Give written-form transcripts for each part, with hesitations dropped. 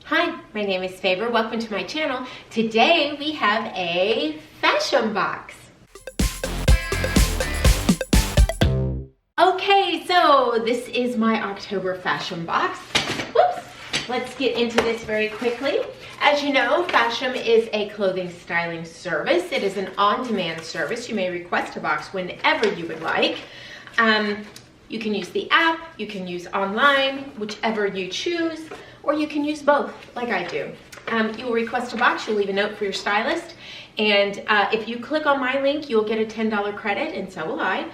Hi, my name is Favor. Welcome to my channel. Today we have a Fashom box. Okay, so this is my October Fashom box. Whoops! Let's get into this very quickly. As you know, Fashom is a clothing styling service. It is an on-demand service. You may request a box whenever you would like. You can use the app, you can use online, whichever you choose, or you can use both, like I do. You will request a box, you'll leave a note for your stylist, and if you click on my link, you'll get a $10 credit, and so will I,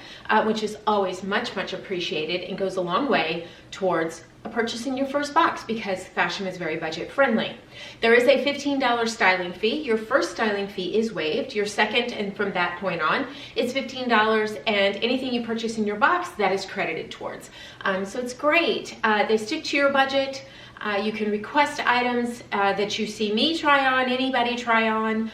which is always much, much appreciated and goes a long way towards purchasing your first box because Fashom is very budget friendly. There is a $15 styling fee. Your first styling fee is waived. Your second, and from that point on, it's $15, and anything you purchase in your box, that is credited towards. So it's great. They stick to your budget. You can request items that you see me try on, anybody try on.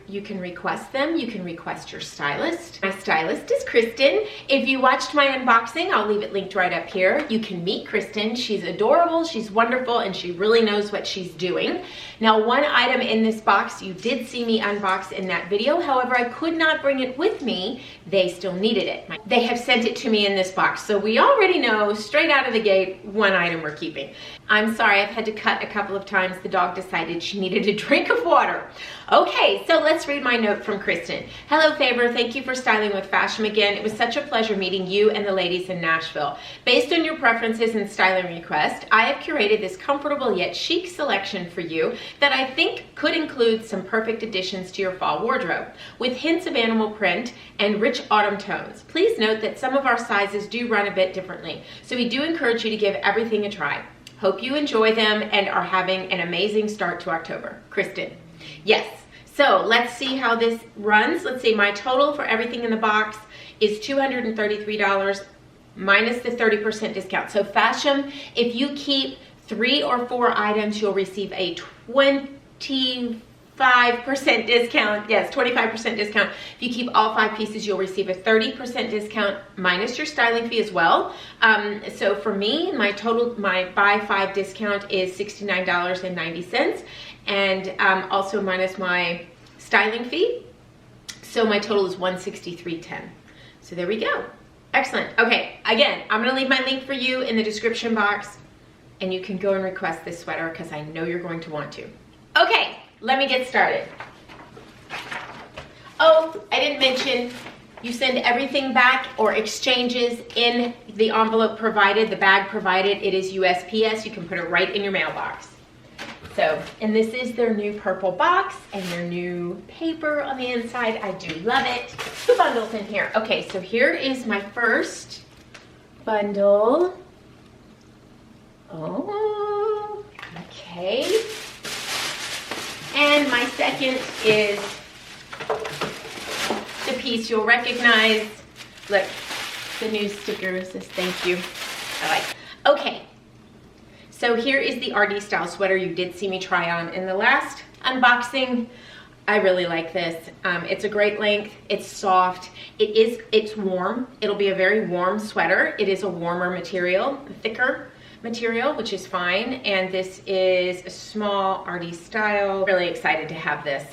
You can request them. You can request your stylist. My stylist is Kristen. If you watched my unboxing, I'll leave it linked right up here. You can meet Kristen. She's adorable, she's wonderful, and she really knows what she's doing. Now, one item in this box you did see me unbox in that video. However, I could not bring it with me. They still needed it. They have sent it to me in this box. So we already know straight out of the gate one item we're keeping. I'm sorry, I've had to cut a couple of times. The dog decided she needed a drink of water. Okay, so let's read my note from Kristen. Hello, Favor. Thank you for styling with Fashom again. It was such a pleasure meeting you and the ladies in Nashville. Based on your preferences and styling request, I have curated this comfortable yet chic selection for you that I think could include some perfect additions to your fall wardrobe, with hints of animal print and rich autumn tones. Please note that some of our sizes do run a bit differently, so we do encourage you to give everything a try. Hope you enjoy them and are having an amazing start to October. Kristen. Yes, so let's see how this runs. Let's see, my total for everything in the box is $233 minus the 30% discount. So Fashom, if you keep 3 or 4 items, you'll receive a 25% discount. Yes, 25% discount. If you keep all 5 pieces, you'll receive a 30% discount minus your styling fee as well. So for me, my buy 5 discount is $69.90, and also minus my styling fee. So my total is $163.10. So there we go. Excellent. Okay, again, I'm gonna leave my link for you in the description box, and you can go and request this sweater because I know you're going to want to. Okay. Let me get started. Oh, I didn't mention, you send everything back or exchanges in the envelope provided, the bag provided. It is USPS. You can put it right in your mailbox. So, and this is their new purple box and their new paper on the inside. I do love it. 2 bundles in here. Okay, so here is my first bundle. Oh, okay. And my second is the piece you'll recognize. Look, the new sticker says thank you. I like it. Okay, so here is the RD style sweater you did see me try on in the last unboxing. I really like this. It's a great length. It's soft. It's warm. It'll be a very warm sweater. It is a warmer material, thicker material, which is fine, and this is a small RD style. Really excited to have this.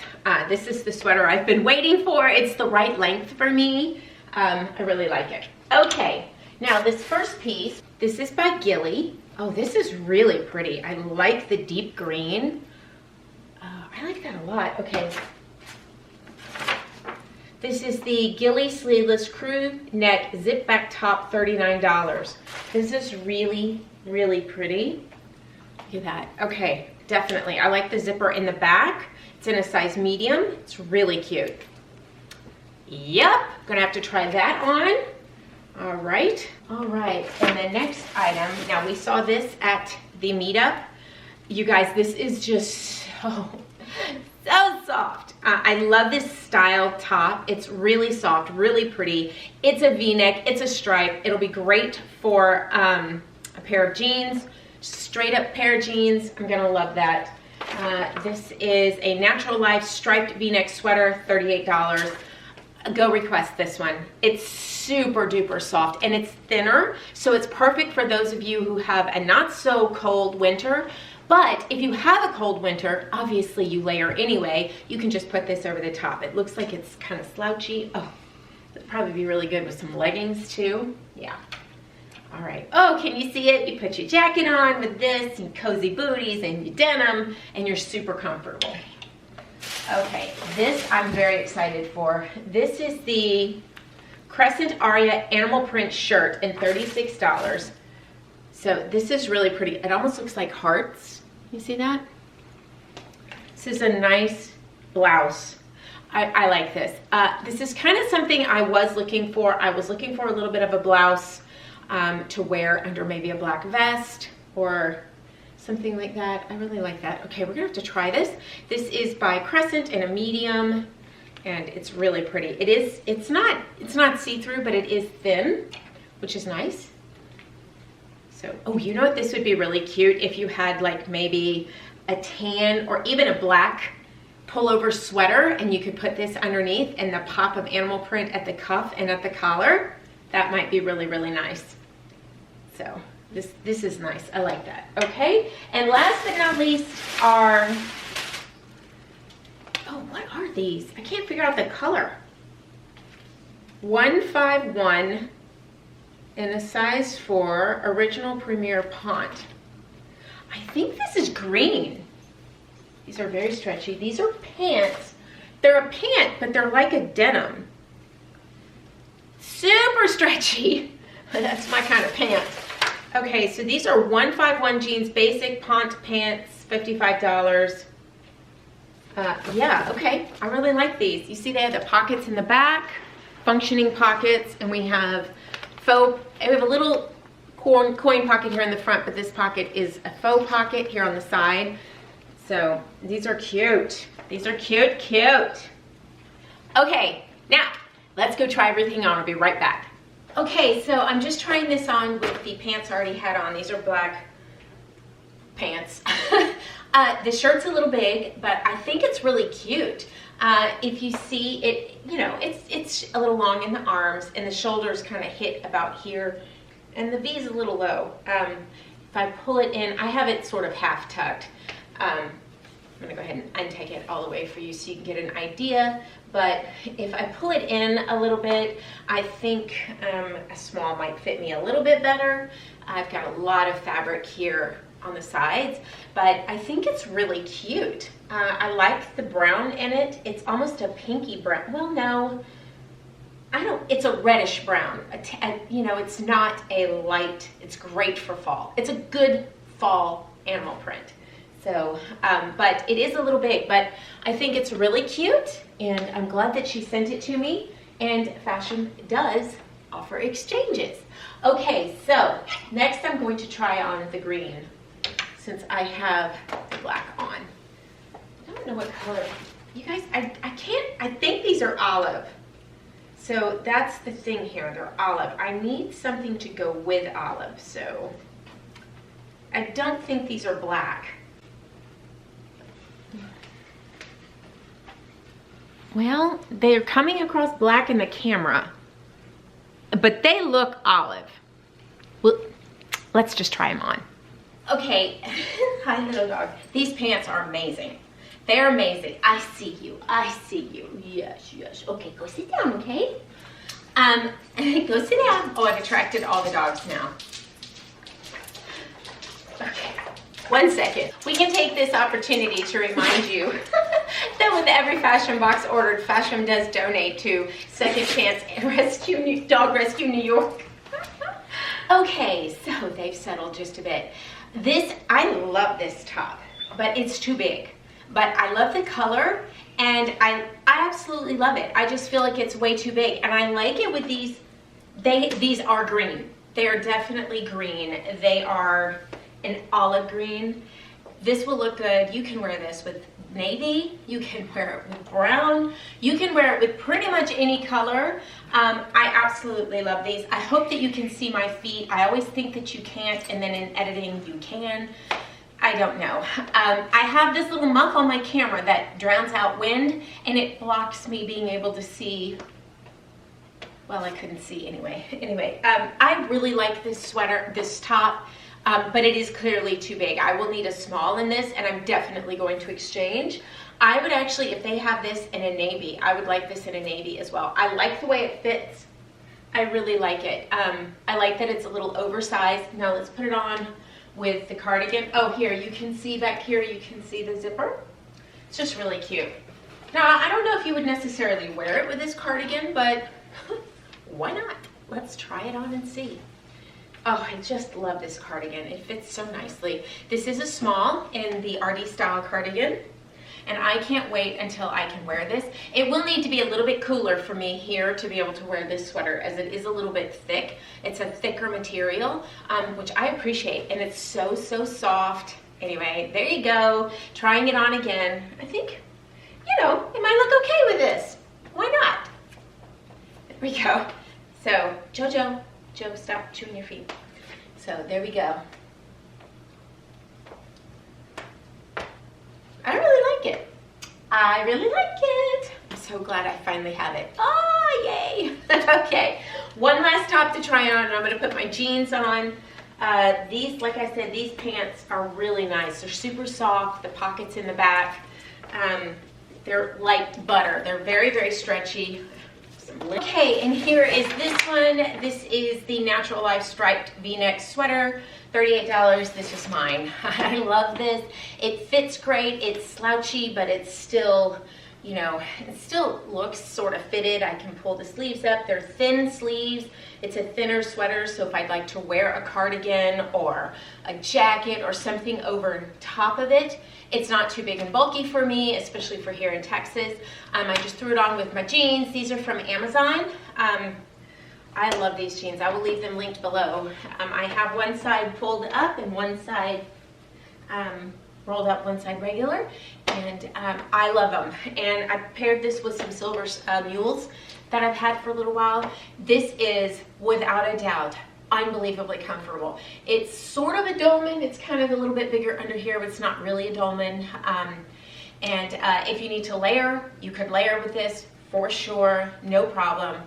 This is the sweater I've been waiting for. It's the right length for me. I really like it. Okay, now this first piece, this is by Gilly. Oh, this is really pretty. I like the deep green. I like that a lot. Okay. This is the Gilly sleeveless crew neck zip back top, $39. This is really pretty. Look at that. Okay, definitely. I like the zipper in the back. It's in a size medium. It's really cute. Yep, gonna have to try that on. All right. And the next item, now we saw this at the meetup. You guys, this is just so soft. I love this style top. It's really soft, really pretty. It's a V-neck, it's a stripe. It'll be great for a pair of jeans, straight up pair of jeans. I'm gonna love that. This is a Natural Life striped V-neck sweater, $38. Go request this one. It's super duper soft and it's thinner, so it's perfect for those of you who have a not so cold winter But if you have a cold winter, obviously you layer anyway, you can just put this over the top. It looks like it's kind of slouchy. Oh, it'd probably be really good with some leggings too. Yeah. All right. Oh, can you see it? You put your jacket on with this and cozy booties and your denim and you're super comfortable. Okay, this I'm very excited for. This is the Crescent Aria Animal Print Shirt in $36. So this is really pretty. It almost looks like hearts. You see that? This is a nice blouse. I like this. This is kind of something I was looking for. I was looking for a little bit of a blouse to wear under maybe a black vest or something like that. I really like that. Okay, we're gonna have to try this. This is by Crescent in a medium, and it's really pretty. It's not see-through, but it is thin, which is nice. So, oh, you know what? This would be really cute if you had like maybe a tan or even a black pullover sweater, and you could put this underneath and the pop of animal print at the cuff and at the collar. That might be really, really nice. So this is nice. I like that. Okay, and last but not least are, oh, what are these? I can't figure out the color. 151 in a size 4 original premier pont. I think this is green. These are very stretchy. These are pants. They're a pant, but they're like a denim. Super stretchy. That's my kind of pant. Okay, so these are 151 jeans, basic pont pants, $55. Yeah, okay, I really like these. You see they have the pockets in the back, functioning pockets, and we have we have a little coin pocket here in the front, but this pocket is a faux pocket here on the side. So these are cute. These are cute, cute. Okay, now let's go try everything on. I'll be right back. Okay, so I'm just trying this on with the pants I already had on. These are black pants. The shirt's a little big, but I think it's really cute. If you see it, you know, it's a little long in the arms, and the shoulders kind of hit about here, and the V is a little low. If I pull it in, I have it sort of half tucked. I'm gonna go ahead and untake it all the way for you so you can get an idea. But if I pull it in a little bit, I think a small might fit me a little bit better. I've got a lot of fabric here on the sides, but I think it's really cute. I like the brown in it. It's almost a pinky brown. Well, no, it's a reddish brown. You know, it's not a light, it's great for fall. It's a good fall animal print. So, but it is a little big, but I think it's really cute, and I'm glad that she sent it to me, and Fashom does offer exchanges. Okay, so next I'm going to try on the green, since I have the black on. I don't know what color. You guys, I think these are olive. So that's the thing here, they're olive. I need something to go with olive, so I don't think these are black. Well, they're coming across black in the camera, but they look olive. Well, let's just try them on. Okay, hi little dog. These pants are amazing. They're amazing. I see you, I see you. Yes, yes. Okay, go sit down, okay? Go sit down. Oh, I've attracted all the dogs now. Okay. 1 second. We can take this opportunity to remind you that with every Fashom box ordered, Fashom does donate to Second Chance Dog Rescue New York. Okay, so they've settled just a bit. I love this top, but it's too big. But I love the color, and I absolutely love it. I just feel like it's way too big, and I like it with these. These are green. They are definitely green. They are an olive green. This will look good. You can wear this with navy, you can wear it with brown, you can wear it with pretty much any color. I absolutely love these. I hope that you can see my feet. I always think that you can't, and then in editing you can. I don't know. I have this little muff on my camera that drowns out wind, and it blocks me being able to see. Well, I couldn't see anyway. Anyway, I really like this sweater, this top. but it is clearly too big. I will need a small in this, and I'm definitely going to exchange. I would actually, if they have this in a navy, I would like this in a navy as well. I like the way it fits. I really like it. I like that it's a little oversized. Now let's put it on with the cardigan. Oh, here, you can see back here, you can see the zipper. It's just really cute. Now, I don't know if you would necessarily wear it with this cardigan, but why not? Let's try it on and see. Oh, I just love this cardigan. It fits so nicely. This is a small in the RD style cardigan, and I can't wait until I can wear this. It will need to be a little bit cooler for me here to be able to wear this sweater, as it is a little bit thick. It's a thicker material, which I appreciate, and it's so, so soft. Anyway, there you go. Trying it on again. I think, you know, it might look okay with this. Why not? There we go. So, Joe, stop chewing your feet. So, there we go. I really like it. I really like it. I'm so glad I finally have it. Oh, yay. Okay, one last top to try on, and I'm gonna put my jeans on. These, like I said, these pants are really nice. They're super soft, the pockets in the back. They're like butter. They're very, very stretchy. Okay, and here is this one. This is the Natural Life striped V-neck sweater, $38. This is mine. I love this. It fits great. It's slouchy, but it's still, you know, it still looks sort of fitted. I can pull the sleeves up. They're thin sleeves. It's a thinner sweater, so if I'd like to wear a cardigan or a jacket or something over top of it, it's not too big and bulky for me, especially for here in Texas. I just threw it on with my jeans. These are from Amazon. I love these jeans. I will leave them linked below. I have one side pulled up and one side rolled up, one side regular, and I love them. And I paired this with some silver mules that I've had for a little while. This is, without a doubt, unbelievably comfortable. It's sort of a dolman. It's kind of a little bit bigger under here, but it's not really a dolman. And if you need to layer, you could layer with this for sure, no problem.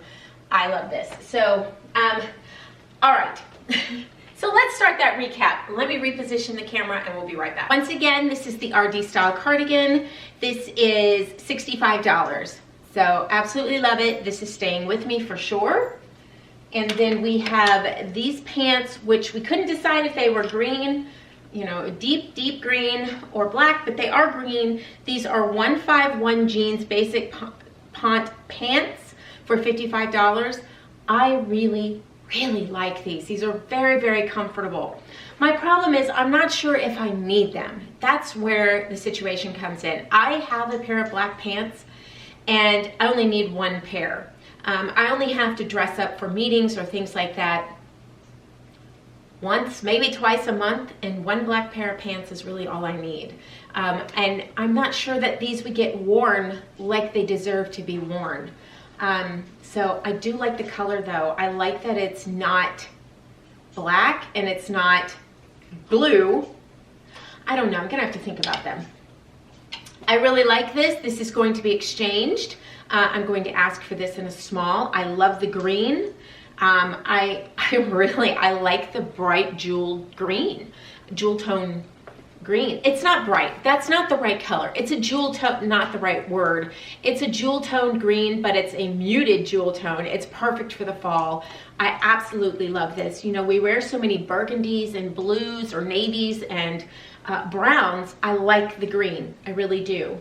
I love this. So, all right. So let's start that recap. Let me reposition the camera and we'll be right back. Once again, this is the RD style cardigan. This is $65. So absolutely love it. This is staying with me for sure. And then we have these pants, which we couldn't decide if they were green, you know, deep green or black, but they are green. These are 151 jeans basic pant pants for $55. I really like these. These are very, very comfortable. My problem is I'm not sure if I need them. That's where the situation comes in. I have a pair of black pants and I only need one pair. I only have to dress up for meetings or things like that once, maybe twice a month, and one black pair of pants is really all I need. And I'm not sure that these would get worn like they deserve to be worn. So I do like the color though. I like that it's not black and it's not blue. I don't know, I'm gonna have to think about them. I really like this. This is going to be exchanged. I'm going to ask for this in a small. I love the green. I like the bright jewel green, jewel tone green. It's not bright. That's not the right color. It's a jewel tone, not the right word. It's a jewel tone green, but it's a muted jewel tone. It's perfect for the fall. I absolutely love this. You know, we wear so many burgundies and blues or navies and browns. I like the green. I really do.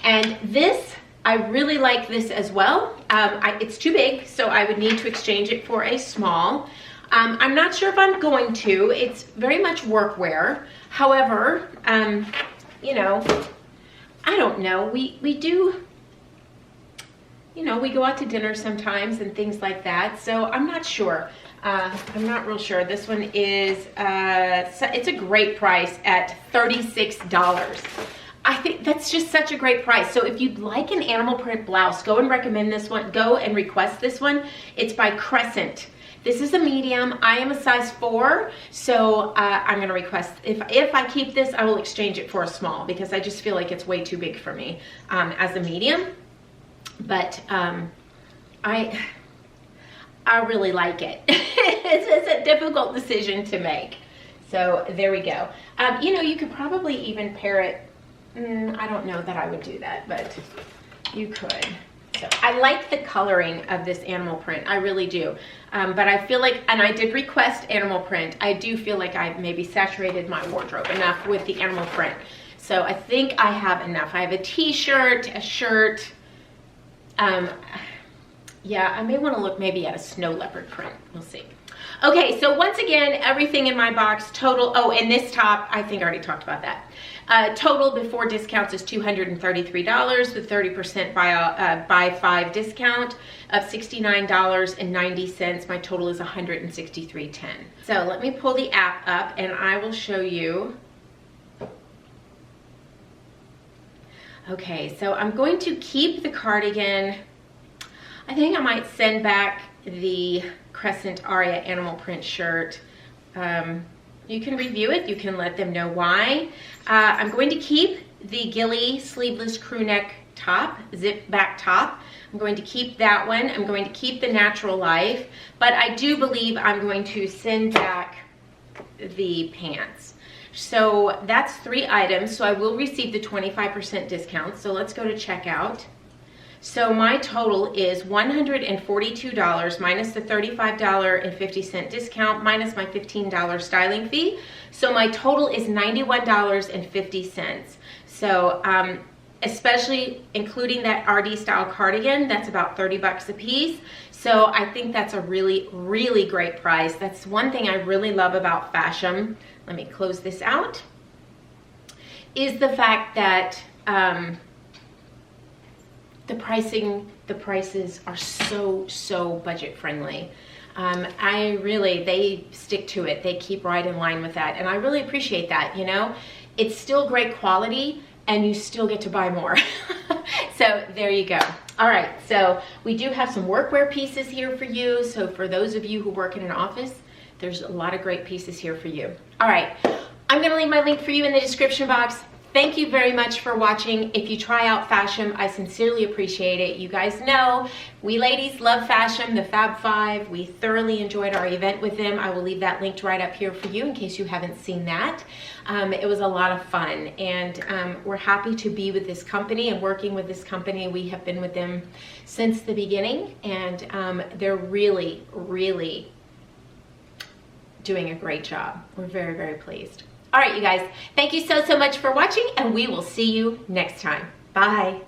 And this, I really like this as well. It's too big, so I would need to exchange it for a small. I'm not sure if I'm going to. It's very much workwear. However, you know, I don't know. We do, you know, we go out to dinner sometimes and things like that. So I'm not sure. I'm not real sure. This one is, it's a great price at $36. I think that's just such a great price. So if you'd like an animal print blouse, go and recommend this one. Go and request this one. It's by Crescent. This is a medium. I am a size 4, so I'm gonna request, if I keep this, I will exchange it for a small because I just feel like it's way too big for me as a medium. But I really like it. It's a difficult decision to make. So there we go. You know, you could probably even pair it. I don't know that I would do that, but you could. So I like the coloring of this animal print. I really do. But I feel like, and I did request animal print, I do feel like I maybe saturated my wardrobe enough with the animal print. So I think I have enough. I have a t-shirt, a shirt. Yeah, I may want to look maybe at a snow leopard print. We'll see. Okay, so once again, everything in my box total, oh, and this top, I think I already talked about that. Total before discounts is $233 with 30% buy 5 discount of $69.90. My total is $163.10. So let me pull the app up and I will show you. Okay, so I'm going to keep the cardigan. I think I might send back the Crescent Aria animal print shirt. You can review it. You can let them know why. I'm going to keep the Gilly sleeveless crew neck top, zip back top. I'm going to keep that one. I'm going to keep the Natural Life, but I do believe I'm going to send back the pants. So that's 3 items. So I will receive the 25% discount. So let's go to checkout. So my total is $142 minus the $35.50 discount minus my $15 styling fee. So my total is $91.50. So especially including that RD style cardigan, that's about 30 bucks a piece. So I think that's a really, really great price. That's one thing I really love about Fashom. Let me close this out. Is the fact that the prices are so budget friendly. They stick to it. They keep right in line with that. And I really appreciate that, you know. It's still great quality and you still get to buy more. So there you go. All right, so we do have some workwear pieces here for you. So for those of you who work in an office, there's a lot of great pieces here for you. All right, I'm gonna leave my link for you in the description box. Thank you very much for watching. If you try out Fashom, I sincerely appreciate it. You guys know we ladies love Fashom, the Fab Five. We thoroughly enjoyed our event with them. I will leave that linked right up here for you in case you haven't seen that. It was a lot of fun, and we're happy to be with this company and working with this company. We have been with them since the beginning, and they're really, really doing a great job. We're very, very pleased. All right, you guys, thank you so much for watching, and we will see you next time. Bye.